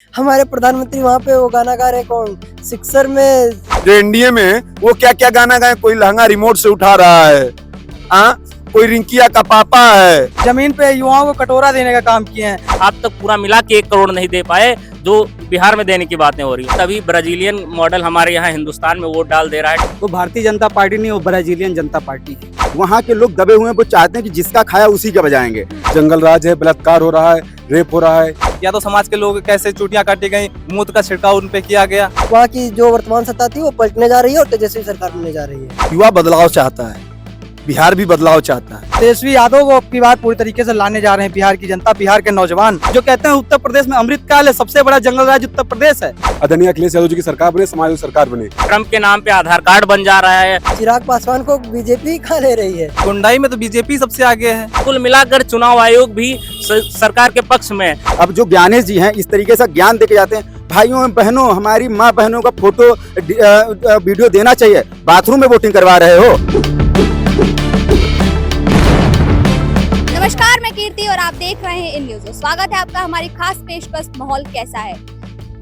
हमारे प्रधानमंत्री वहाँ पे वो गाना गा रहे कौन सिक्सर में जो एनडीए में वो क्या क्या गाना गाए, कोई लहंगा रिमोट से उठा रहा है, कोई रिंकिया का पापा है। जमीन पे युवाओं को कटोरा देने का काम किए हैं। आज तक पूरा मिला के 1 करोड़ नहीं दे पाए, जो बिहार में देने की बातें हो रही है। तभी ब्राजीलियन मॉडल हमारे यहाँ हिंदुस्तान में वोट डाल दे रहा है। वो भारतीय जनता पार्टी नहीं, वो ब्राजीलियन जनता पार्टी है। वहाँ के लोग दबे हुए हैं, वो चाहते हैं कि जिसका खाया उसी का बजाएंगे। जंगल राज है, बलात्कार हो रहा है, रेप हो रहा है। या तो समाज के लोग कैसे चूटियां काटी गई, मूत का छिड़काव उन पे किया गया। वहाँ की जो वर्तमान सत्ता थी वो पलटने जा रही है और तेजस्वी सरकार बनने जा रही है। युवा बदलाव चाहता है, बिहार भी बदलाव चाहता है। तेजस्वी यादव को अब की बार पूरी तरीके से लाने जा रहे हैं बिहार की जनता, बिहार के नौजवान जो कहते हैं उत्तर प्रदेश में अमृतकाल है, सबसे बड़ा जंगल राज्य उत्तर प्रदेश है। आदरणीय अखिलेश यादव जी की सरकार बने, समाजवादी सरकार बने। ट्रम्प के नाम पे आधार कार्ड बन जा रहा है। चिराग पासवान को बीजेपी खा ले रही है। गुंडाई में तो बीजेपी सबसे आगे है। कुल मिलाकर चुनाव आयोग भी सरकार के पक्ष में है। अब जो ज्ञानेश जी हैं इस तरीके से ज्ञान देके जाते हैं, भाइयों बहनों, हमारी माँ बहनों का फोटो वीडियो देना चाहिए, बाथरूम में वोटिंग करवा रहे हो। नमस्कार, मैं कीर्ति और आप देख रहे हैं इन न्यूज़। स्वागत है आपका हमारी खास पेशकश माहौल कैसा है।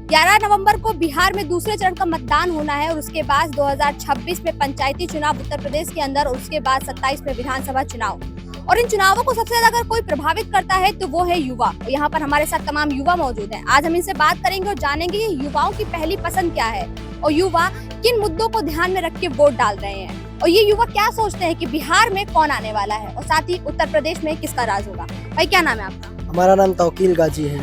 11 नवंबर को बिहार में दूसरे चरण का मतदान होना है और उसके बाद 2026 में पंचायती चुनाव उत्तर प्रदेश के अंदर और उसके बाद 27 में विधानसभा चुनाव। और इन चुनावों को सबसे ज्यादा अगर कोई प्रभावित करता है तो वो है युवा। और यहाँ पर हमारे साथ तमाम युवा मौजूद हैं। आज हम इनसे बात करेंगे और जानेंगे कि युवाओं की पहली पसंद क्या है और युवा किन मुद्दों को ध्यान में रख के वोट डाल रहे हैं और ये युवा क्या सोचते हैं कि बिहार में कौन आने वाला है और साथ ही उत्तर प्रदेश में किसका राज होगा। भाई, क्या नाम है आपका? हमारा नाम तौकील गाजी है।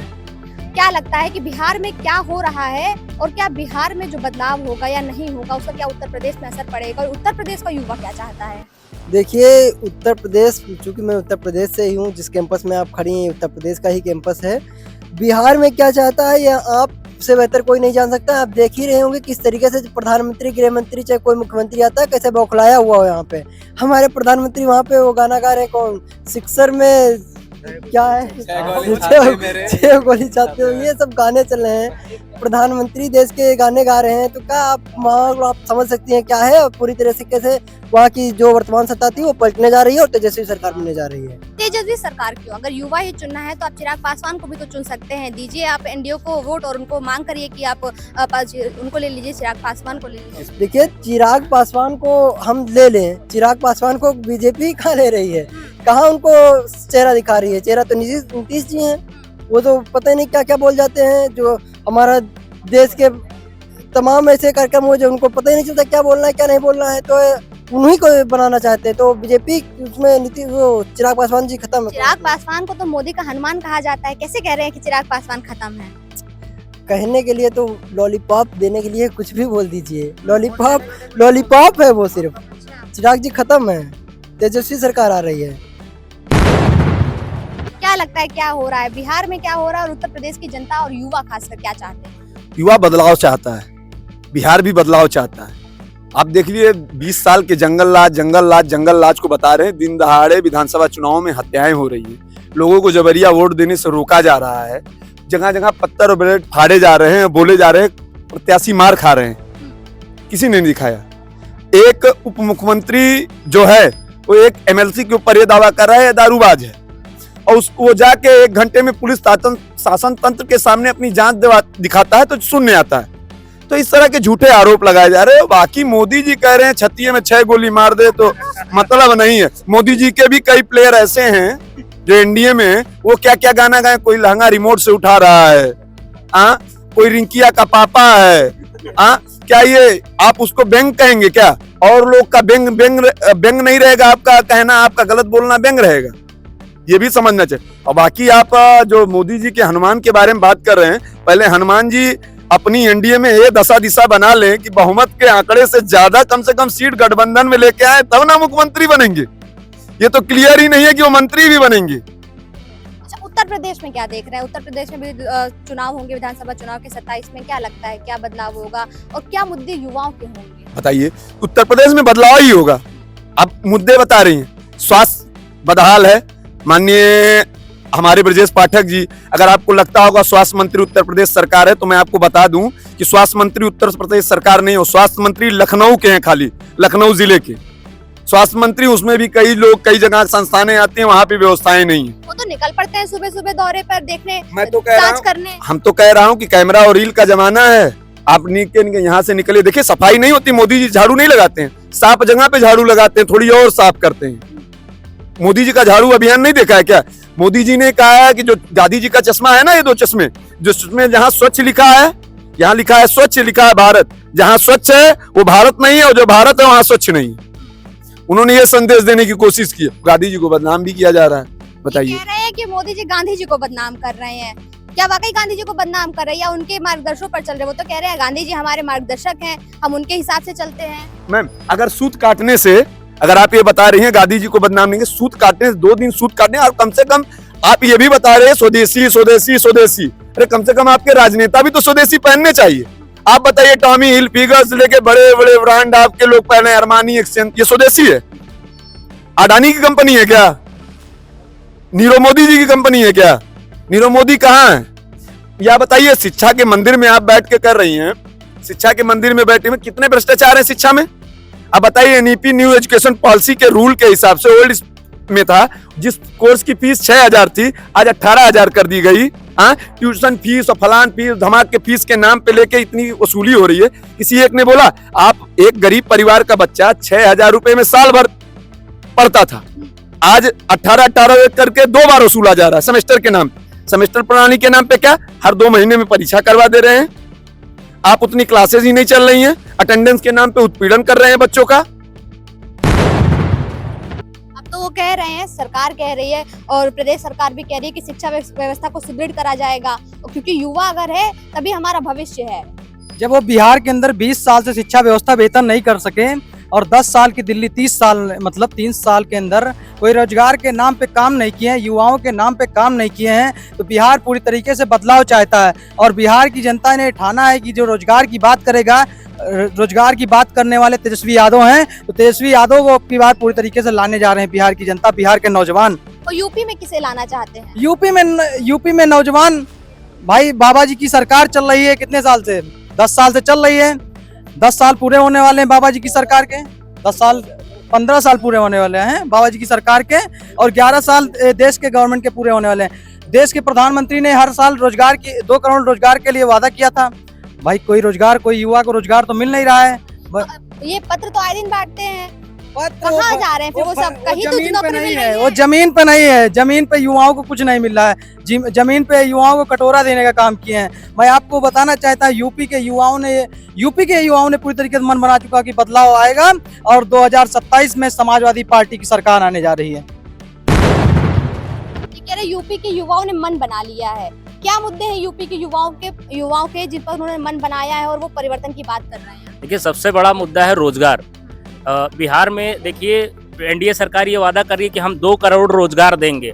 क्या लगता है कि बिहार में क्या हो रहा है और क्या बिहार में जो बदलाव होगा या नहीं होगा उसका क्या उत्तर प्रदेश में असर पड़ेगा और उत्तर प्रदेश का युवा क्या चाहता है? देखिए, उत्तर प्रदेश, चूंकि मैं उत्तर प्रदेश से ही हूँ, जिस कैंपस में आप खड़ी हैं उत्तर प्रदेश का ही कैंपस है। बिहार में क्या चाहता है यह आपसे बेहतर कोई नहीं जान सकता। आप देख ही रहे होंगे किस तरीके से प्रधानमंत्री, गृह मंत्री, चाहे कोई मुख्यमंत्री आता है कैसे बौखलाया हुआ हो। यहाँ पे हमारे प्रधानमंत्री वहाँ पे वो गाना गा रहे कौन सिक्सर में क्या है, छह गोली चाहते हो, ये सब गाने चल रहे हैं। प्रधानमंत्री देश के गाने गा रहे हैं, तो क्या आप समझ सकती हैं क्या है। और पूरी तरह से कैसे वहाँ की जो वर्तमान सत्ता थी वो पलटने जा रही है और तेजस्वी सरकार बनने जा रही है। तेजस्वी सरकार क्यों? अगर युवा ही चुनना है तो आप चिराग पासवान को भी तो चुन सकते हैं। दीजिए आप एनडीए को वोट और उनको मांग करिए कि आप उनको ले लीजिए, चिराग पासवान को ले लीजिए। देखिए, चिराग पासवान को हम ले लें, चिराग पासवान को बीजेपी खा ले रही है। कहाँ उनको चेहरा दिखा रही है? चेहरा तो नीतीश जी हैं। वो तो पता ही नहीं क्या क्या बोल जाते हैं। जो हमारा देश के तमाम ऐसे कार्यक्रम हो जो उनको पता ही नहीं चलता क्या बोलना है क्या नहीं बोलना है, तो उन्हीं को बनाना चाहते हैं। तो बीजेपी उसमें नीतीश, वो चिराग पासवान जी खत्म है। चिराग पासवान को तो मोदी का हनुमान कहा जाता है, कैसे कह रहे हैं कि चिराग पासवान खत्म है? कहने के लिए तो लॉलीपॉप देने के लिए कुछ भी बोल दीजिए। लॉलीपॉप है वो सिर्फ। चिराग जी खत्म है, तेजस्वी सरकार आ रही है। क्या लगता है क्या हो रहा है बिहार में, क्या हो रहा है और उत्तर प्रदेश की जनता और युवा खासकर क्या चाहते हैं? युवा बदलाव चाहता है, बिहार भी बदलाव चाहता है। आप देख लिए 20 साल के जंगल राज को बता रहे हैं। दिन दहाड़े विधानसभा चुनाव में हत्याएं हो रही है, लोगों को जबरिया वोट देने से रोका जा रहा है, जगह जगह पत्थर और ब्लेड फाड़े जा रहे हैं, बोले जा रहे हैं, प्रत्याशी मार खा रहे हैं। किसी ने नहीं दिखाया। एक उप मुख्यमंत्री जो है वो एक एमएलसी के ऊपर ये दावा कर रहा है दारूबाज है, और वो जाके 1 घंटे में पुलिस शासन तंत्र के सामने अपनी जांच दिखाता है तो सुनने आता है। तो इस तरह के झूठे आरोप लगाए जा रहे हैं। बाकी मोदी जी कह रहे हैं छत्तीस में 6 गोली मार दे, तो मतलब नहीं है। मोदी जी के भी कई प्लेयर ऐसे हैं जो एनडीए में वो क्या क्या गाना गाए, कोई लहंगा रिमोट से उठा रहा है, कोई रिंकिया का पापा है। क्या ये आप उसको व्यंग कहेंगे क्या? और लोग का व्यंग नहीं रहेगा, आपका कहना, आपका गलत बोलना व्यंग रहेगा, ये भी समझना चाहिए। और बाकी आप जो मोदी जी के हनुमान के बारे में बात कर रहे हैं, पहले हनुमान जी अपनी एनडीए में ये दशा दिशा बना लें कि बहुमत के आंकड़े से ज्यादा कम से कम सीट गठबंधन में लेके आए, तब ना मुख्यमंत्री बनेंगे। ये तो क्लियर ही नहीं है कि वो मंत्री भी बनेंगे। अच्छा, उत्तर प्रदेश में क्या देख रहे हैं? उत्तर प्रदेश में भी चुनाव होंगे, विधानसभा चुनाव के 27 में। क्या लगता है क्या बदलाव होगा और क्या मुद्दे युवाओं के होंगे? बताइए। उत्तर प्रदेश में बदलाव ही होगा। आप मुद्दे बता रही हैं, स्वास्थ्य बदहाल है। माननीय हमारे ब्रजेश पाठक जी, अगर आपको लगता होगा स्वास्थ्य मंत्री उत्तर प्रदेश सरकार है, तो मैं आपको बता दूं कि स्वास्थ्य मंत्री उत्तर प्रदेश सरकार नहीं हो, स्वास्थ्य मंत्री लखनऊ के हैं, खाली लखनऊ जिले के। स्वास्थ्य मंत्री, उसमें भी कई लोग कई जगह संस्थानें आती हैं, वहाँ पे व्यवस्थाएं नहीं है। वो तो निकल पड़ते हैं सुबह सुबह दौरे पर देखने, मैं तो कह रहा जांच हूँ, करने। हम तो कह रहा हूँ कि कैमरा और रील का जमाना है। आप यहाँ से निकले, देखिए सफाई नहीं होती, मोदी जी झाड़ू नहीं लगाते हैं, साफ जगह पे झाड़ू लगाते हैं, थोड़ी और साफ करते हैं। मोदी जी का झाड़ू अभियान नहीं देखा है क्या? मोदी जी ने कहा है कि जो गांधी जी का चश्मा है ना, ये 2 चश्मे, जिसमें जहाँ स्वच्छ लिखा है, यहाँ लिखा है स्वच्छ, लिखा है भारत। जहाँ स्वच्छ है वो भारत नहीं है, और जो भारत है वहाँ स्वच्छ नहीं है। उन्होंने ये संदेश देने की कोशिश की। गांधी जी को बदनाम भी किया जा रहा है। बताइए। कह रहे हैं कि मोदी जी गांधी जी को बदनाम कर रहे हैं, क्या वाकई गांधी जी को बदनाम कर रहे हैं या उनके मार्गदर्शनों पर चल रहे हैं? वो तो कह रहे हैं गांधी जी हमारे मार्गदर्शक हैं, हम उनके हिसाब से चलते हैं। मैम, अगर सूत काटने से, अगर आप ये बता रही हैं गांधी जी को बदनाम नहीं, सूत काटने से 2 दिन सूत काटने, और कम से कम आप ये भी बता रहे हैं स्वदेशी स्वदेशी स्वदेशी, अरे कम से कम आपके राजनेता भी तो स्वदेशी पहनने चाहिए। आप बताइए, टॉमी हिलफिगर से लेके बड़े बड़े ब्रांड आपके लोग पहने, अरमानी, एक्सचेंज, ये स्वदेशी है? अडानी की कंपनी है क्या? नीरव मोदी जी की कंपनी है क्या? नीरव मोदी कहाँ है? या बताइए, शिक्षा के मंदिर में आप बैठ के कर रही हैं, शिक्षा के मंदिर में बैठे में कितने भ्रष्टाचार है शिक्षा में? अब बताइए, एनईपी न्यू एजुकेशन पॉलिसी के रूल के हिसाब से ओल्ड में था, जिस कोर्स की फीस 6,000 थी, आज 18,000 कर दी गई। ट्यूशन फीस और फलान फीस, धमाक के फीस के नाम पे लेके इतनी वसूली हो रही है। किसी एक ने बोला, आप एक गरीब परिवार का बच्चा 6,000 रुपए में साल भर पढ़ता था, आज 18 करके 2 बार वसूला जा रहा है सेमेस्टर के नाम पे। सेमेस्टर प्रणाली के नाम पे क्या, हर 2 महीने में परीक्षा करवा दे रहे हैं। आप उतनी क्लासेस ही नहीं चल रही हैं, अटेंडेंस के नाम पे उत्पीड़न कर रहे हैं बच्चों का। अब तो वो कह रहे हैं, सरकार कह रही है और प्रदेश सरकार भी कह रही है कि शिक्षा व्यवस्था को सुदृढ़ करा जाएगा, क्योंकि युवा अगर है तभी हमारा भविष्य है। जब वो बिहार के अंदर 20 साल से शिक्षा व्यवस्था बेहतर नहीं कर सके और 10 साल की दिल्ली 30 साल, मतलब 3 साल के अंदर कोई रोजगार के नाम पे काम नहीं किए हैं, युवाओं के नाम पे काम नहीं किए हैं, तो बिहार पूरी तरीके से बदलाव चाहता है। और बिहार की जनता ने ठाना है कि जो रोजगार की बात करेगा, रोजगार की बात करने वाले तेजस्वी यादव हैं, तो तेजस्वी यादव को अब की बार पूरी तरीके से लाने जा रहे हैं बिहार की जनता, बिहार के नौजवान। और यूपी में किसे लाना चाहते हैं? यूपी में नौजवान, भाई बाबा जी की सरकार चल रही है कितने साल से? 10 साल से चल रही है। 10 साल पूरे होने वाले हैं बाबा जी की सरकार के, 15 साल पूरे होने वाले हैं बाबा जी की सरकार के, और 11 साल देश के गवर्नमेंट के पूरे होने वाले हैं। देश के प्रधानमंत्री ने हर साल रोजगार की 2 करोड़ रोजगार के लिए वादा किया था। भाई कोई रोजगार, कोई युवा को रोजगार तो मिल नहीं रहा है। ये पत्र तो आए दिन बांटते हैं, कहाँ जा रहे हैं फिर वो सब? कहीं तो नौकरी मिल रही है। वो जमीन पे नहीं है, जमीन पे युवाओं को कुछ नहीं मिल रहा है, जमीन पे युवाओं को कटोरा देने का काम किए हैं। मैं आपको बताना चाहता हूँ, यूपी के युवाओं ने पूरी तरीके से मन बना चुका कि बदलाव आएगा और 2027 में समाजवादी पार्टी की सरकार आने जा रही है। कह रहे यूपी के युवाओं ने मन बना लिया है। क्या मुद्दे हैं यूपी के युवाओं के जिन पर उन्होंने मन बनाया है और वो परिवर्तन की बात कर रहे हैं? देखिए, सबसे बड़ा मुद्दा है रोजगार। बिहार में देखिए, एनडीए सरकार ये वादा कर रही है कि हम 2 करोड़ रोजगार देंगे,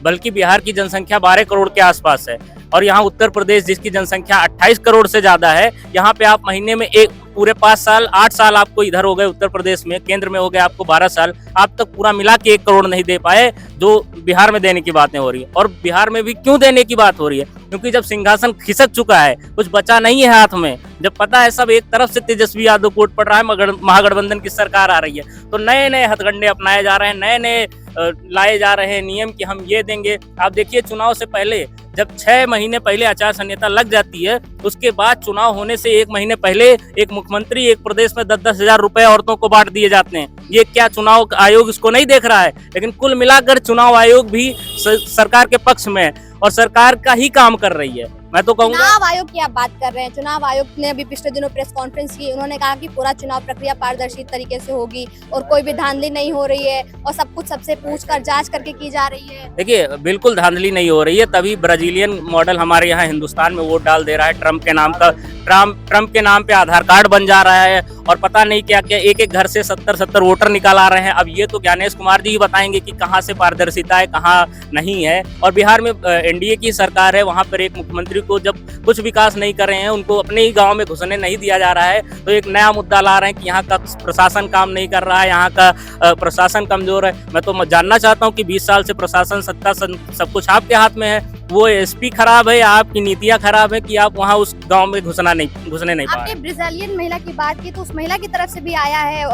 बल्कि बिहार की जनसंख्या 12 करोड़ के आसपास है, और यहाँ उत्तर प्रदेश जिसकी जनसंख्या 28 करोड़ से ज्यादा है, यहाँ पे आप महीने में एक पूरे 5 साल 8 साल आपको इधर हो गए उत्तर प्रदेश में, केंद्र में हो गए आपको 12 साल, आप तक पूरा मिला के 1 करोड़ नहीं दे पाए, जो बिहार में देने की बातें हो रही है। और बिहार में भी क्यों देने की बात हो रही है? क्योंकि जब सिंहासन खिसक चुका है, कुछ बचा नहीं है हाथ में, जब पता है सब एक तरफ से तेजस्वी यादव कोट पड़ रहा है, मगर महागठबंधन की सरकार आ रही है, तो नए नए हथकंडे अपनाए जा रहे हैं, नए नए लाए जा रहे हैं नियम कि हम ये देंगे। आप देखिए, चुनाव से पहले जब 6 महीने पहले आचार संहिता लग जाती है, उसके बाद चुनाव होने से 1 महीने पहले एक मुख्यमंत्री एक प्रदेश में 10-10 हजार रुपए औरतों को बांट दिए जाते हैं। ये क्या चुनाव आयोग इसको नहीं देख रहा है? लेकिन कुल मिलाकर चुनाव आयोग भी सरकार के पक्ष में है और सरकार का ही काम कर रही है। मैं तो कहूँगा, चुनाव आयोग की आप बात कर रहे हैं, चुनाव आयोग ने अभी पिछले दिनों प्रेस कॉन्फ्रेंस की, उन्होंने कहा कि पूरा चुनाव प्रक्रिया पारदर्शी तरीके से होगी और कोई भी धांधली नहीं हो रही है और सब कुछ सबसे पूछकर जांच करके की जा रही है। देखिए, बिल्कुल धांधली नहीं हो रही है, तभी ब्राजीलियन मॉडल हमारे यहाँ हिंदुस्तान में वोट डाल दे रहा है ट्रम्प के नाम का। ट्रम्प के नाम पे आधार कार्ड बन जा रहा है और पता नहीं क्या क्या, एक एक घर से 70-70 वोटर निकाल आ रहे हैं। अब ये तो ज्ञानेश कुमार जी ही बताएंगे कि कहाँ से पारदर्शिता है, कहाँ नहीं है। और बिहार में एनडीए की सरकार है, वहाँ पर एक मुख्यमंत्री को जब कुछ विकास नहीं कर रहे हैं, उनको अपने ही गांव में घुसने नहीं दिया जा रहा है, तो एक नया मुद्दा ला रहे हैं कि यहाँ का प्रशासन काम नहीं कर रहा है, यहाँ का प्रशासन कमजोर है। मैं तो जानना चाहता हूँ कि 20 साल से प्रशासन सत्ता सब कुछ आपके हाथ में है, वो एसपी खराब है या आपकी नीतियां खराब है कि आप वहाँ उस गांव में घुसने नहीं पा आपने रहे। ब्राजीलियन महिला की बात की तो उस महिला की तरफ से भी आया है,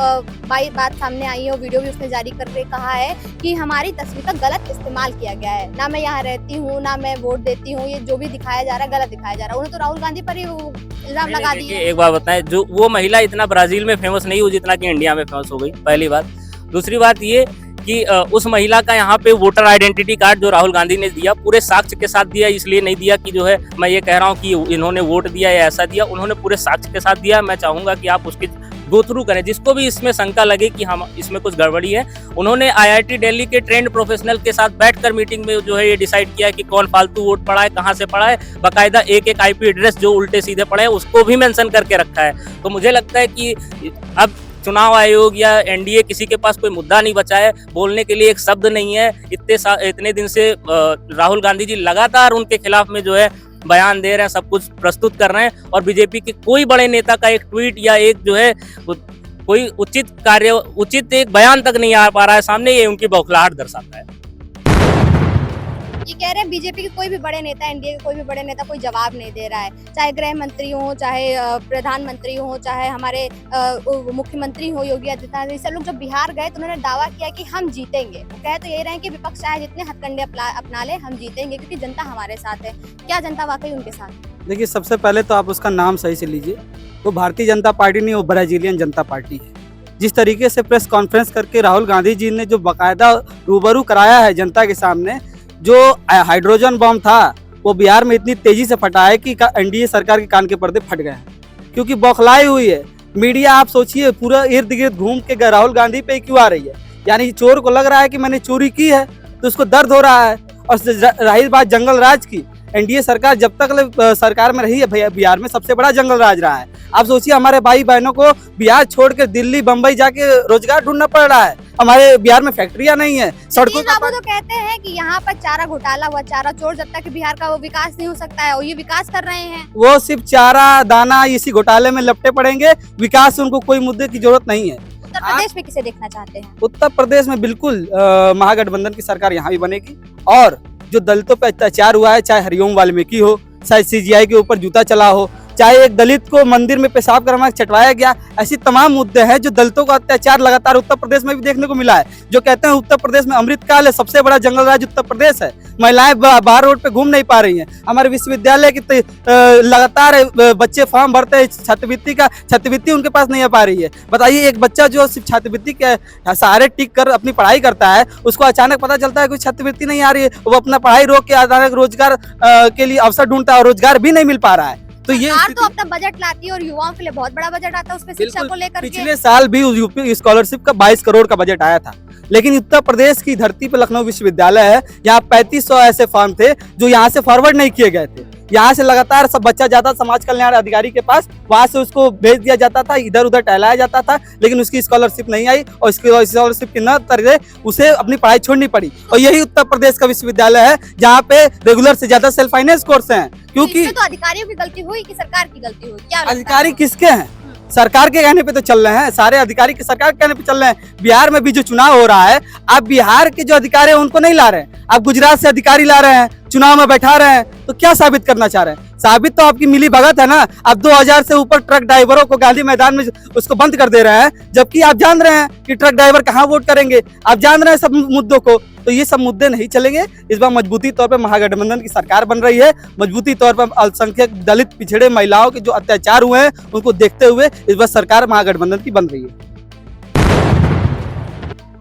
बात सामने आई है और वीडियो भी उसने जारी करके कहा है कि हमारी तस्वीर का गलत इस्तेमाल किया गया है, ना मैं यहाँ रहती हूँ ना मैं वोट देती हूँ, ये जो भी दिखाया जा रहा है गलत दिखाया जा रहा है। उन्होंने तो राहुल गांधी पर ही वो इल्जाम लगा दिए। एक बात बताएं, जो वो महिला इतना ब्राजील में फेमस नहीं हुई जितना कि इंडिया में फेमस हो गई, पहली बात। दूसरी बात ये कि उस महिला का यहाँ पे वोटर आइडेंटिटी कार्ड जो राहुल गांधी ने दिया पूरे साक्ष्य के साथ दिया, इसलिए नहीं दिया कि जो है मैं ये कह रहा हूँ कि इन्होंने वोट दिया या ऐसा दिया, उन्होंने पूरे साक्ष्य के साथ दिया। मैं चाहूंगा कि आप उसकी गो थ्रू करें, जिसको भी इसमें शंका लगे कि हम इसमें कुछ गड़बड़ी है। उन्होंने IIT दिल्ली के ट्रेंड प्रोफेशनल के साथ बैठकर मीटिंग में जो है ये डिसाइड किया कि कौन फालतू वोट पड़ा है, कहाँ से पड़ा है, बाकायदा एक IP एड्रेस जो उल्टे सीधे पड़े हैं उसको भी मेंशन करके रखा है। तो मुझे लगता है कि अब चुनाव आयोग या NDA किसी के पास कोई मुद्दा नहीं बचा है, बोलने के लिए एक शब्द नहीं है। इतने दिन से राहुल गांधी जी लगातार उनके खिलाफ में जो है बयान दे रहे हैं, सब कुछ प्रस्तुत कर रहे हैं, और बीजेपी के कोई बड़े नेता का एक ट्वीट या एक जो है कोई उचित एक बयान तक नहीं आ पा रहा है सामने। ये उनकी बौखलाहट दर्शाता है। ये कह रहे हैं बीजेपी के कोई भी बड़े नेता, एनडीए के कोई भी बड़े नेता कोई जवाब नहीं दे रहा है, चाहे गृह मंत्री हो, चाहे प्रधानमंत्री हो, चाहे हमारे मुख्यमंत्री हो योगी आदित्यनाथ। ये सब लोग जब बिहार गए तो उन्होंने दावा किया कि हम जीतेंगे। वो कह तो यही रहे कि विपक्ष चाहे जितने हथकंडे अपना ले, हम जीतेंगे क्योंकि जनता हमारे साथ है। क्या जनता वाकई उनके साथ है? देखिए, सबसे पहले तो आप उसका नाम सही से लीजिए। वो भारतीय जनता पार्टी नहीं, वो ब्राजीलियन जनता पार्टी है। जिस तरीके से प्रेस कॉन्फ्रेंस करके राहुल गांधी जी ने जो बाकायदा रूबरू कराया है जनता के सामने, जो हाइड्रोजन बम था वो बिहार में इतनी तेजी से फटा है कि NDA सरकार के कान के पर्दे फट गए हैं, क्योंकि बौखलाई हुई है मीडिया। आप सोचिए, पूरा इर्द गिर्द घूम के राहुल गांधी पे क्यों आ रही है? यानी चोर को लग रहा है कि मैंने चोरी की है तो उसको दर्द हो रहा है। और रही बात जंगल राज की, NDA सरकार जब तक सरकार में रही है भैया, बिहार में सबसे बड़ा जंगल राज रहा है। आप सोचिए, हमारे भाई बहनों को बिहार छोड़कर दिल्ली बम्बई जाके रोजगार ढूंढना पड़ रहा है। हमारे बिहार में फैक्ट्रियां नहीं है, सड़कों बाबू तो कहते हैं कि यहाँ पर चारा घोटाला हुआ, चारा चोर, जब तक बिहार का वो विकास नहीं हो सकता है, और ये विकास कर रहे हैं। वो सिर्फ चारा दाना इसी घोटाले में लपटे पड़ेंगे, विकास से उनको कोई मुद्दे की जरूरत नहीं है। उत्तर प्रदेश में किसे देखना चाहते हैं? उत्तर प्रदेश में बिल्कुल महागठबंधन की सरकार यहाँ भी बनेगी। और जो दलितों पे अत्याचार हुआ है, चाहे हरिओम वाल्मीकि हो, चाहे CGI के ऊपर जूता चला हो, चाहे एक दलित को मंदिर में पेशाब करवा चटवाया गया, ऐसी तमाम मुद्दे हैं जो दलितों का अत्याचार लगातार उत्तर प्रदेश में भी देखने को मिला है। जो कहते हैं उत्तर प्रदेश में अमृतकाल है, सबसे बड़ा जंगल राज उत्तर प्रदेश है। महिलाएं बाहर रोड पे घूम नहीं पा रही हैं। हमारे विश्वविद्यालय की लगातार बच्चे फॉर्म भरते हैं छात्रवृत्ति उनके पास नहीं आ पा रही है। बताइए, एक बच्चा जो सिर्फ छात्रवृत्ति के सहारे टिक कर अपनी पढ़ाई करता है, उसको अचानक पता चलता है कि छात्रवृत्ति नहीं आ रही है, वो अपना पढ़ाई रोक के आधार रोजगार के लिए अवसर ढूंढता है और रोजगार भी नहीं मिल पा रहा है। तो ये सरकार तो अपना बजट लाती है और युवाओं के लिए बहुत बड़ा बजट आता है, उसमें शिक्षा को लेकर पिछले साल भी यूपी स्कॉलरशिप का 22 करोड़ का बजट आया था। लेकिन उत्तर प्रदेश की धरती पर लखनऊ विश्वविद्यालय है, यहाँ 3500 ऐसे फॉर्म थे जो यहाँ से फॉरवर्ड नहीं किए गए थे। यहाँ से लगातार सब बच्चा जाता समाज कल्याण अधिकारी के पास, वहां से उसको भेज दिया जाता था, इधर उधर टहलाया जाता था, लेकिन उसकी स्कॉलरशिप नहीं आई और स्कॉलरशिप के न तरह उसे अपनी पढ़ाई छोड़नी पड़ी। और यही उत्तर प्रदेश का विश्वविद्यालय है जहाँ पे रेगुलर से ज्यादा सेल्फ फाइनेंस कोर्स हैं। क्योंकि तो अधिकारियों की गलती हुई कि सरकार की गलती हुई? क्या अधिकारी किसके हैं? सरकार के कहने पे तो चल रहे हैं, सारे अधिकारी के सरकार के कहने पे चल रहे हैं। बिहार में भी जो चुनाव हो रहा है, आप बिहार के जो अधिकारी हैं उनको नहीं ला रहे हैं, आप गुजरात से अधिकारी ला रहे हैं, चुनाव में बैठा रहे हैं। तो क्या साबित करना चाह रहे हैं? साबित तो आपकी मिली भगत है ना। आप 2000 से ऊपर ट्रक ड्राइवरों को गांधी मैदान में उसको बंद कर दे रहे हैं, जबकि आप जान रहे हैं कि ट्रक ड्राइवर कहाँ वोट करेंगे। आप जान रहे हैं सब मुद्दों को। तो ये सब मुद्दे नहीं चलेंगे। इस बार मजबूती तौर पे महागठबंधन की सरकार बन रही है। मजबूती तौर पर अल्पसंख्यक, दलित, पिछड़े, महिलाओं के जो अत्याचार हुए हैं उनको देखते हुए इस बार सरकार महागठबंधन की बन रही है।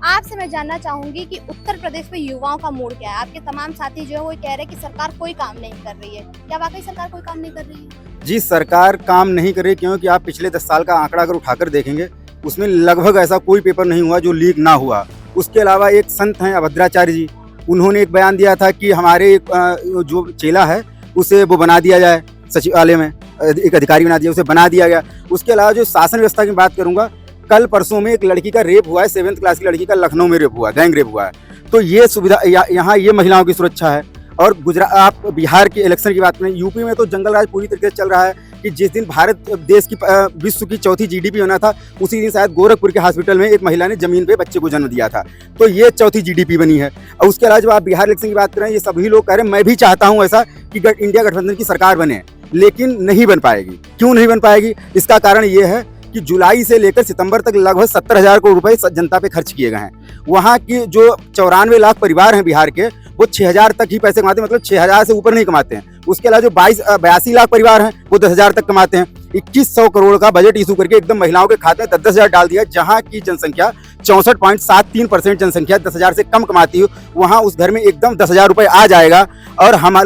आपसे मैं जानना चाहूंगी कि उत्तर प्रदेश में युवाओं का मूड क्या है? आपके तमाम साथी जो है वो कह रहे हैं कि सरकार कोई काम नहीं कर रही है। क्या वाकई सरकार कोई काम नहीं कर रही है? जी, सरकार काम नहीं कर रही, क्योंकि आप पिछले 10 साल का आंकड़ा अगर उठाकर देखेंगे उसमें लगभग ऐसा कोई पेपर नहीं हुआ जो लीक ना हुआ। उसके अलावा एक संत हैं अभद्राचार्य जी, उन्होंने एक बयान दिया था कि हमारे जो चेला है उसे वो बना दिया जाए, सचिवालय में एक अधिकारी बना दिया, उसे बना दिया गया। उसके अलावा जो शासन व्यवस्था की बात करूंगा, कल परसों में एक लड़की का रेप हुआ है, 7th क्लास की लड़की का लखनऊ में रेप हुआ है, गैंग रेप हुआ है। तो ये सुविधा यहाँ ये महिलाओं की सुरक्षा है। और गुजरात, आप बिहार के इलेक्शन की बात करें, यूपी में तो जंगल राज पूरी तरीके से चल रहा है। कि जिस दिन भारत देश की विश्व की चौथी जीडीपी होना था, उसी दिन शायद गोरखपुर के हॉस्पिटल में एक महिला ने जमीन पे बच्चे को जन्म दिया था। तो ये चौथी जीडीपी बनी है। और उसके अलावा जब आप बिहार इलेक्शन की बात करें, ये सभी लोग कह रहे हैं, मैं भी चाहता हूँ ऐसा कि इंडिया गठबंधन की सरकार बने, लेकिन नहीं बन पाएगी। क्यों नहीं बन पाएगी? इसका कारण ये है कि जुलाई से लेकर सितंबर तक लगभग 70,000 करोड़ रुपए जनता पे खर्च किए गए हैं। वहाँ की जो 94 लाख परिवार हैं बिहार के, वो 6,000 तक ही पैसे कमाते हैं, मतलब 6,000 से ऊपर नहीं कमाते हैं। उसके अलावा जो 82 लाख परिवार हैं, वो 10,000 तक कमाते हैं। 2100 करोड़ का बजट इशू करके एकदम महिलाओं के खाते में 10,000 डाल दिया। जहाँ की जनसंख्या 64.73% जनसंख्या 10,000 से कम कमाती हो, वहाँ उस घर में एकदम 10,000 रुपये आ जाएगा। और हम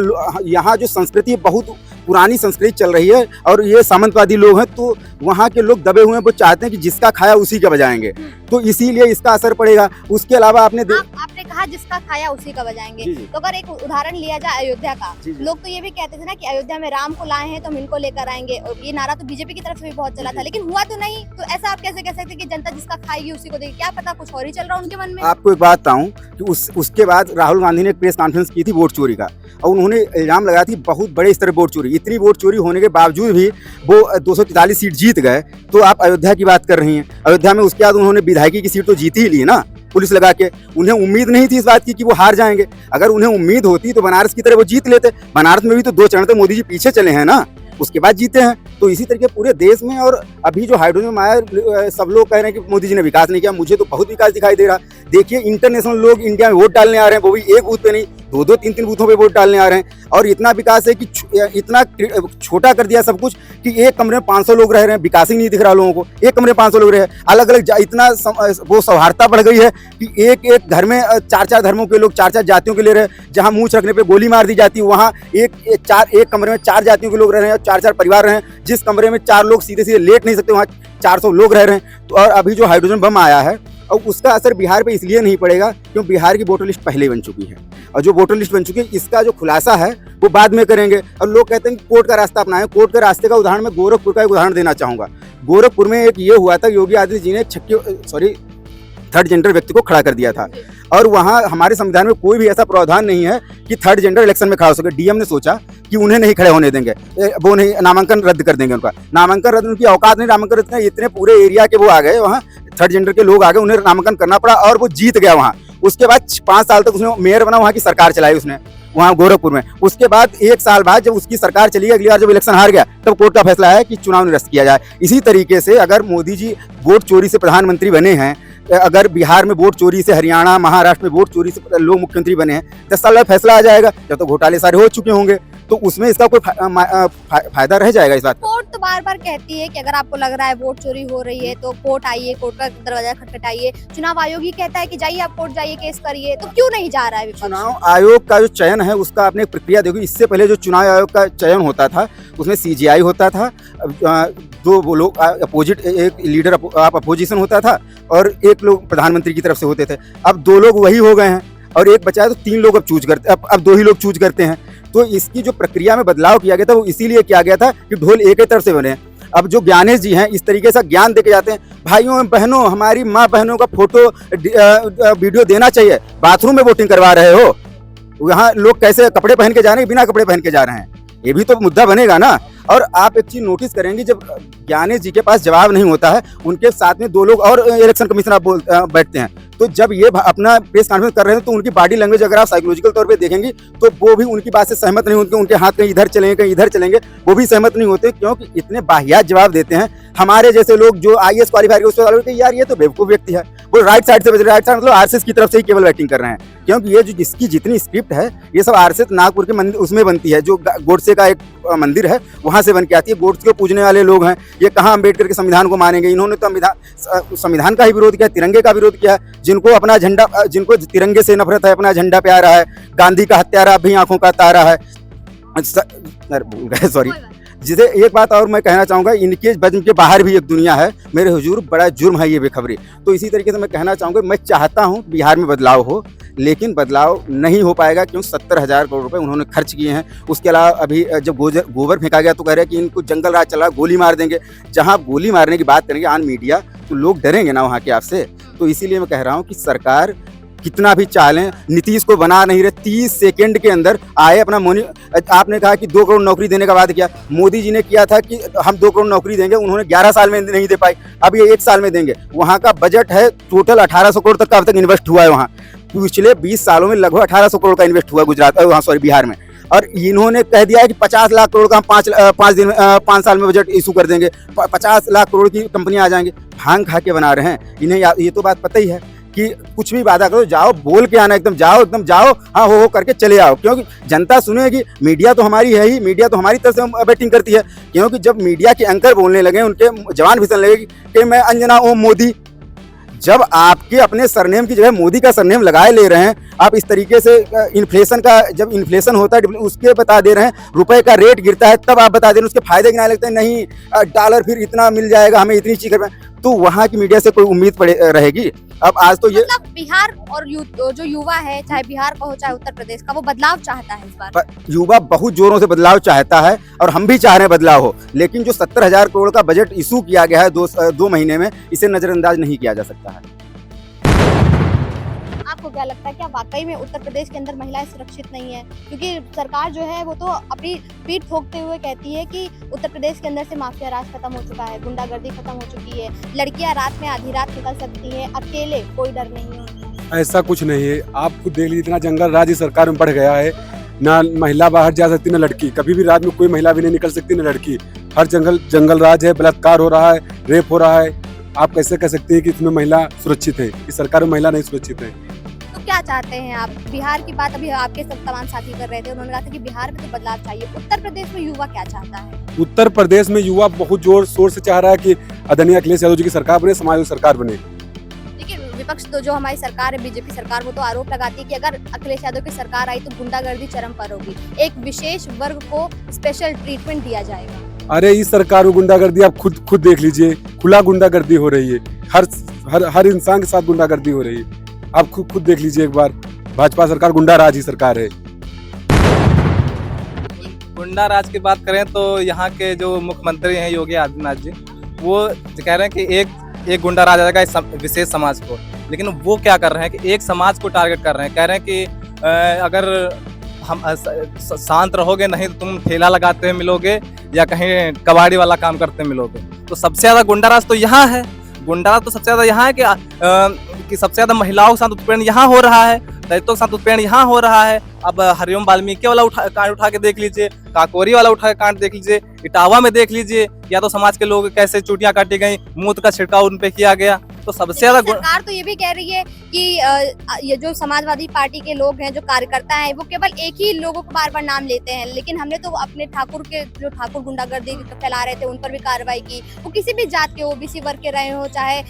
यहाँ जो संस्कृति बहुत पुरानी संस्कृति चल रही है और ये सामंतवादी लोग हैं, तो वहाँ के लोग दबे हुए हैं, वो चाहते हैं कि जिसका खाया उसी का बजाएंगे, तो इसीलिए इसका असर पड़ेगा। उसके अलावा आपने कहा जिसका खाया उसी का बजाएंगे, तो अगर एक उदाहरण लिया जाए अयोध्या का, लोग तो ये भी कहते थे ना कि अयोध्या में राम को लाए हैं तो हम इनको लेकर आएंगे, और ये नारा तो बीजेपी की तरफ से भी बहुत चला था, लेकिन हुआ तो नहीं। तो ऐसा आप कैसे कह सकते हैं कि जनता जिसका खाएगी उसी को देगी? क्या पता कुछ और ही चल रहा है उनके मन में। आपको एक बात बताऊं कि उसके बाद राहुल गांधी ने एक प्रेस कॉन्फ्रेंस की थी वोट चोरी का, और उन्होंने इल्जाम लगाया थी बहुत बड़े स्तर पर वोट चोरी। इतनी वोट चोरी होने के बावजूद भी वो 243 सीट जीत गए। तो आप अयोध्या की बात कर रही हैं, अयोध्या में उसके बाद उन्होंने विधायकी की सीट तो जीती ही ली ना, पुलिस लगा के। उन्हें उम्मीद नहीं थी इस बात की कि वो हार जाएंगे। अगर उन्हें उम्मीद होती तो बनारस की तरह वो जीत लेते। बनारस में भी तो 2 चरण तक मोदी जी पीछे चले हैं ना, उसके बाद जीते हैं। तो इसी तरीके पूरे देश में, और अभी जो हाइड्रोजन में आया, सब लोग कह रहे हैं कि मोदी जी ने विकास नहीं किया। मुझे तो बहुत विकास दिखाई दे रहा। देखिए, इंटरनेशनल लोग इंडिया में वोट डालने आ रहे हैं, वो भी एक बूथ पे नहीं, 2-2, 3-3 बूथों पे वोट डालने आ रहे हैं। और इतना विकास है कि इतना छोटा कर दिया सब कुछ कि एक कमरे में 500 लोग रह रहे हैं। विकास ही नहीं दिख रहा लोगों को। एक कमरे में 500 लोग रहे हैं, अलग अलग इतना वो सौहार्दता बढ़ गई है कि एक घर में 4-4 धर्मों के लोग, 4-4 जातियों के ले रहे हैं। जहाँ मुँह रखने पर गोली मार दी जाती है, वहाँ एक कमरे में 4 जातियों के लोग रह रहे हैं, 4-4 परिवार रहे हैं। जिस कमरे में 4 लोग सीधे सीधे लेट नहीं सकते, वहाँ 400 लोग रह रहे हैं। तो और अभी जो हाइड्रोजन बम आया है, और उसका असर बिहार पे इसलिए नहीं पड़ेगा क्योंकि बिहार की वोटर लिस्ट पहले बन चुकी है, और जो वोटर लिस्ट बन चुकी है, इसका जो खुलासा है वो बाद में करेंगे। और लोग कहते हैं कि कोर्ट का रास्ता अपनाएं। कोर्ट के रास्ते का उदाहरण मैं गोरखपुर का एक उदाहरण देना चाहूँगा। गोरखपुर में एक ये हुआ था, योगी आदित्यनाथ जी ने थर्ड जेंडर व्यक्ति को खड़ा कर दिया था, और वहाँ हमारे संविधान में कोई भी ऐसा प्रावधान नहीं है कि थर्ड जेंडर इलेक्शन में खड़ा हो सके। डीएम ने सोचा कि उन्हें नहीं खड़े होने देंगे, वो नहीं, नामांकन रद्द कर देंगे। उनका नामांकन रद्द, उनकी औकात नहीं नामांकन रद्द। इतने पूरे एरिया के वो आ गए, वहाँ थर्ड जेंडर के लोग आ गए, उन्हें नामांकन करना पड़ा और वो जीत गया वहाँ। उसके बाद 5 साल तक उसने मेयर बना, वहाँ की सरकार चलाई उसने वहाँ गोरखपुर में। उसके बाद 1 साल बाद जब उसकी सरकार चली, अगली बार जब इलेक्शन हार गया, तब कोर्ट का फैसला है कि चुनाव निरस्त किया जाए। इसी तरीके से अगर मोदी जी वोट चोरी से प्रधानमंत्री बने हैं, अगर बिहार में वोट चोरी से, हरियाणा, महाराष्ट्र में वोट चोरी से लोग मुख्यमंत्री बने हैं, 10 साल बाद फैसला आ जाएगा, जब तो घोटाले सारे हो चुके होंगे, तो उसमें इसका कोई फायदा रह जाएगा इस बात। कोर्ट तो बार बार कहती है कि अगर आपको लग रहा है वोट चोरी हो रही है तो कोर्ट आइए, कोर्ट का दरवाजा खटखटाइए। चुनाव आयोग ही कहता है कि जाइए आप कोर्ट जाइए, केस करिए, तो क्यों नहीं जा रहा है विपक्ष? चुनाव आयोग का जो चयन है उसका आपने एक प्रक्रिया देखो। इससे पहले जो चुनाव आयोग का चयन होता था उसमें CGI होता था, 2 वो लोग अपोजिट, एक लीडर आप अपोजिशन होता था और एक लोग प्रधानमंत्री की तरफ से होते थे। अब 2 लोग वही हो गए हैं और एक बचा है, तो 3 लोग अब चूज करते, अब 2 ही लोग चूज करते हैं। तो इसकी जो प्रक्रिया में बदलाव किया गया था वो इसीलिए किया गया था कि ढोल एक ही तरफ से बने। अब जो ज्ञानेश जी हैं, इस तरीके से ज्ञान देके जाते हैं, भाइयों बहनों, हमारी माँ बहनों का फोटो वीडियो देना चाहिए, बाथरूम में वोटिंग करवा रहे हो। यहाँ लोग कैसे कपड़े पहन के जा रहे हैं, बिना कपड़े पहन के जा रहे हैं, ये भी तो मुद्दा बनेगा ना। और आप एक चीज नोटिस करेंगे, जब ज्ञानेश जी के पास जवाब नहीं होता है, उनके साथ में 2 लोग और इलेक्शन कमिश्नर बैठते हैं। तो जब ये अपना प्रेस कॉन्फ्रेंस कर रहे हैं तो उनकी बॉडी लैंग्वेज अगर आप साइकोलॉजिकल तौर पे देखेंगे तो वो भी उनकी बात से सहमत नहीं होते। उनके हाथ कहीं इधर चलेंगे, कहीं इधर चलेंगे, वो भी सहमत नहीं होते, क्योंकि इतने बाहियात जवाब देते हैं। हमारे जैसे लोग जो IAS क्वालिफाई करते हैं, यार ये तो बेवकूफ व्यक्ति है, वो राइट साइड से बज रहे, राइट साइड मतलब RSS की तरफ से ही केवल बैटिंग कर रहे हैं। क्योंकि ये जो जिसकी जितनी स्क्रिप्ट है, ये सब RSS नागपुर के मंदिर उसमें बनती है, जो गोडसे का एक मंदिर है वहाँ से बन के आती है। गोडसे को पूजने वाले लोग हैं, ये कहाँ अम्बेडकर के संविधान को मानेंगे? इन्होंने तो संविधान का ही विरोध किया, तिरंगे का विरोध किया। जिनको अपना झंडा, जिनको तिरंगे से नफरत है, अपना झंडा प्यारा है, गांधी का हत्यारा भी आंखों का तारा है। सॉरी, जिसे एक बात और मैं कहना चाहूँगा, इनके बज़्म के बाहर भी एक दुनिया है मेरे हुजूर, बड़ा जुर्म है ये बेखबरी। तो इसी तरीके से मैं कहना चाहूँगा, मैं चाहता हूँ बिहार में बदलाव हो, लेकिन बदलाव नहीं हो पाएगा क्योंकि 70,000 करोड़ रुपए उन्होंने खर्च किए हैं। उसके अलावा अभी जब गोबर फेंका गया तो कह रहे हैं कि इनको जंगल राज चला, गोली मार देंगे। जहाँ आप गोली मारने की बात करेंगे ऑन मीडिया तो लोग डरेंगे ना वहाँ के आपसे। तो इसीलिए मैं कह रहा हूँ कि सरकार कितना भी चालें, नीतीश को बना नहीं रहे। 30 सेकंड के अंदर आए अपना आपने कहा कि 2 करोड़ नौकरी देने का वादा किया, मोदी जी ने किया था कि हम 2 करोड़ नौकरी देंगे, उन्होंने 11 साल में नहीं दे पाए, अब ये 1 साल में देंगे। वहाँ का बजट है टोटल 1800 करोड़ तक का अब तक इन्वेस्ट हुआ है वहाँ। पिछले 20 सालों में लगभग 1800 करोड़ का इन्वेस्ट हुआ बिहार में। और इन्होंने कह दिया है कि 50 लाख करोड़ का हम 5 साल में बजट इशू कर देंगे, 50 लाख करोड़ की कंपनियां आ जाएंगी। भांग खा के बना रहे हैं इन्हें, ये तो बात पता ही है कि कुछ भी वादा करो, जाओ बोल के आना, एकदम जाओ, हाँ हो करके चले आओ, क्योंकि जनता सुनेगी। मीडिया तो हमारी है ही, मीडिया तो हमारी तरफ से बैटिंग करती है, क्योंकि जब मीडिया के एंकर बोलने लगे, उनके जवान भीषण लगेगी कि मैं अंजना ओम मोदी। जब आपके अपने सरनेम की जगह मोदी का सरनेम लगाए ले रहे हैं, आप इस तरीके से इन्फ्लेशन का, जब इन्फ्लेशन होता है उसके बता दे रहे हैं, रुपए का रेट गिरता है तब आप बता दे रहे हैं, उसके फायदे गिनाने लगते हैं, नहीं डॉलर फिर इतना मिल जाएगा हमें, इतनी चीज कर, तो वहाँ की मीडिया से कोई उम्मीद रहेगी? अब आज तो ये मतलब बिहार और जो युवा है, चाहे बिहार का हो चाहे उत्तर प्रदेश का, वो बदलाव चाहता है इस बार। युवा बहुत जोरों से बदलाव चाहता है और हम भी चाह रहे हैं बदलाव हो, लेकिन जो 70,000 करोड़ का बजट इशू किया गया है 2 महीने में, इसे नजरअंदाज नहीं किया जा सकता है। आपको क्या लगता है, क्या वाकई में उत्तर प्रदेश के अंदर महिलाएं सुरक्षित नहीं है? क्योंकि सरकार जो है वो तो अपनी पीठ ठोकते हुए कहती है कि उत्तर प्रदेश के अंदर से माफिया राज खत्म हो चुका है, गुंडागर्दी खत्म हो चुकी है, लड़कियां रात में आधी रात निकल सकती हैं अकेले, कोई डर नहीं है उनका। ऐसा कुछ नहीं है। आप खुद देख लीजिए, इतना जंगल राज इस सरकार में बढ़ गया है, ना महिला बाहर जा सकती ना लड़की, कभी भी रात में कोई महिला भी नहीं निकल सकती ना लड़की। हर जंगल राज है, बलात्कार हो रहा है, रेप हो रहा है। आप कैसे कह सकते हैं कि इसमें महिला सुरक्षित है? इस सरकार में महिला नहीं सुरक्षित है। तो क्या चाहते हैं आप? बिहार की बात अभी आपके सब तमाम साथी कर रहे थे, उन्होंने कहा था कि बिहार में तो बदलाव चाहिए। उत्तर प्रदेश में युवा क्या चाहता है? उत्तर प्रदेश में युवा बहुत जोर शोर से चाह रहा है कि आदरणीय अखिलेश यादव जी की सरकार बने, समाजवादी सरकार बने। देखिए, विपक्ष तो जो हमारी सरकार है, बीजेपी सरकार, वो तो आरोप लगाती है कि अगर अखिलेश यादव की सरकार आई तो गुंडागर्दी चरम पर होगी, एक विशेष वर्ग को स्पेशल ट्रीटमेंट दिया जाएगा। अरे इस सरकार में गुंडागर्दी आप खुद देख लीजिए, खुला गुंडागर्दी हो रही है, हर इंसान के साथ गुंडागर्दी हो रही है। आप खुद देख लीजिए एक बार, भाजपा सरकार गुंडा राज ही सरकार है। गुंडा राज की बात करें तो यहाँ के जो मुख्यमंत्री हैं योगी आदित्यनाथ जी, वो कह रहे हैं कि एक गुंडा राज आएगा इस विशेष समाज को, लेकिन वो क्या कर रहे हैं कि एक समाज को टारगेट कर रहे हैं। कह रहे हैं कि अगर हम शांत रहोगे नहीं तो तुम ठेला लगाते हुए मिलोगे या कहीं कबाड़ी वाला काम करते मिलोगे। तो सबसे ज्यादा गुंडा राज तो यहाँ है, गुंडा राज तो सबसे ज्यादा यहाँ है कि सबसे ज्यादा महिलाओं के साथ उत्पीड़न यहाँ हो रहा है, दलितों के साथ उत्पीड़न यहाँ हो रहा है। अब हरिओम वाल्मीकि वाला कांड उठा के देख लीजिए, काकोरी वाला उठा के कांड देख लीजिए, इटावा में देख लीजिए, या तो समाज के लोग कैसे चूटियां काटी गई, मूत का छिड़काव उन पे किया गया। तो सबसे ज्यादा सरकार तो ये भी कह रही है कि ये जो समाजवादी पार्टी के लोग हैं, जो कार्यकर्ता हैं, वो केवल एक ही लोगों को बार बार नाम लेते हैं, लेकिन हमने तो अपने ठाकुर गुंडागर्दी फैला रहे थे उन पर भी कार्रवाई की। वो किसी भी जात के, ओबीसी वर्ग के रहे हो, चाहे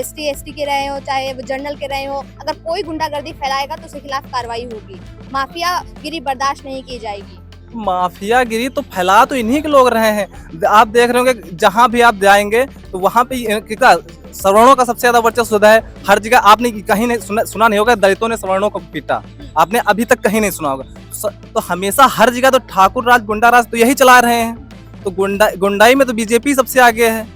ST के रहे हो, चाहे जनरल के रहे हो, अगर कोई गुंडागर्दी फैलाएगा तो उसके खिलाफ कार्रवाई होगी। माफियागिरी बर्दाश्त नहीं की जाएगी। माफियागिरी तो फैला तो इन्हीं के लोग रहे हैं। आप देख रहे होंगे जहां भी आप जाएंगे तो वहां पे कितना सवर्णों का सबसे ज्यादा वर्चस्व है। हर जगह आपने कहीं नहीं सुना नहीं होगा दलितों ने सवर्णों को पीटा, आपने अभी तक कहीं नहीं सुना होगा। तो हमेशा हर जगह तो ठाकुर राज गुंडा राज तो यही चला रहे हैं। तो गुंडाई में तो बीजेपी सबसे आगे है,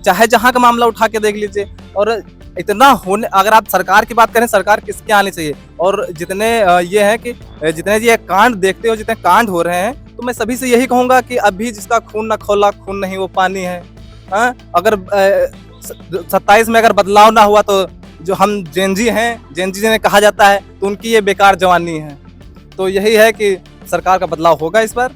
चाहे जहां का मामला उठा के देख लीजिए। और इतना होने, अगर आप सरकार की बात करें, सरकार किसके आनी चाहिए, और जितने ये है कि जितने ये कांड देखते हो, जितने कांड हो रहे हैं, तो मैं सभी से यही कहूंगा कि अभी जिसका खून न खौला खून नहीं वो पानी है। अगर 27 में अगर बदलाव ना हुआ तो जो हम जेनजी हैं, जेनजी जिन्हें कहा जाता है, तो उनकी ये बेकार जवानी है। तो यही है कि सरकार का बदलाव होगा इस बार।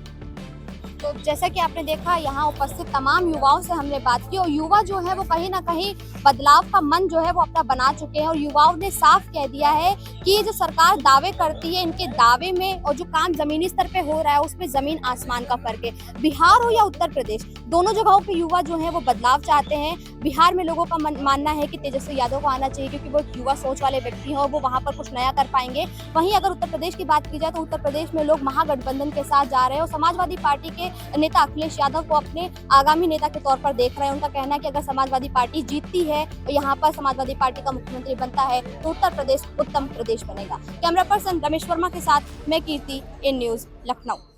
तो जैसा कि आपने देखा, यहाँ उपस्थित तमाम युवाओं से हमने बात की, और युवा जो है वो कहीं ना कहीं बदलाव का मन जो है वो अपना बना चुके हैं। और युवाओं ने साफ कह दिया है कि ये जो सरकार दावे करती है, इनके दावे में और जो काम जमीनी स्तर पे हो रहा है उसमें जमीन आसमान का फर्क है। बिहार हो या उत्तर प्रदेश, दोनों जगहों पे युवा जो है वो बदलाव चाहते हैं। बिहार में लोगों का मानना है कि तेजस्वी यादव को आना चाहिए, क्योंकि वो युवा सोच वाले व्यक्ति हैं और वो वहाँ पर कुछ नया कर पाएंगे। वहीं अगर उत्तर प्रदेश की बात की जाए तो उत्तर प्रदेश में लोग महागठबंधन के साथ जा रहे हैं और समाजवादी पार्टी के नेता अखिलेश यादव को अपने आगामी नेता के तौर पर देख रहे हैं। उनका कहना है कि अगर समाजवादी पार्टी जीतती है और यहाँ पर समाजवादी पार्टी का मुख्यमंत्री बनता है तो उत्तर प्रदेश उत्तम प्रदेश बनेगा। कैमरा पर्सन रमेश वर्मा के साथ मैं कीर्ति, इन न्यूज़ लखनऊ।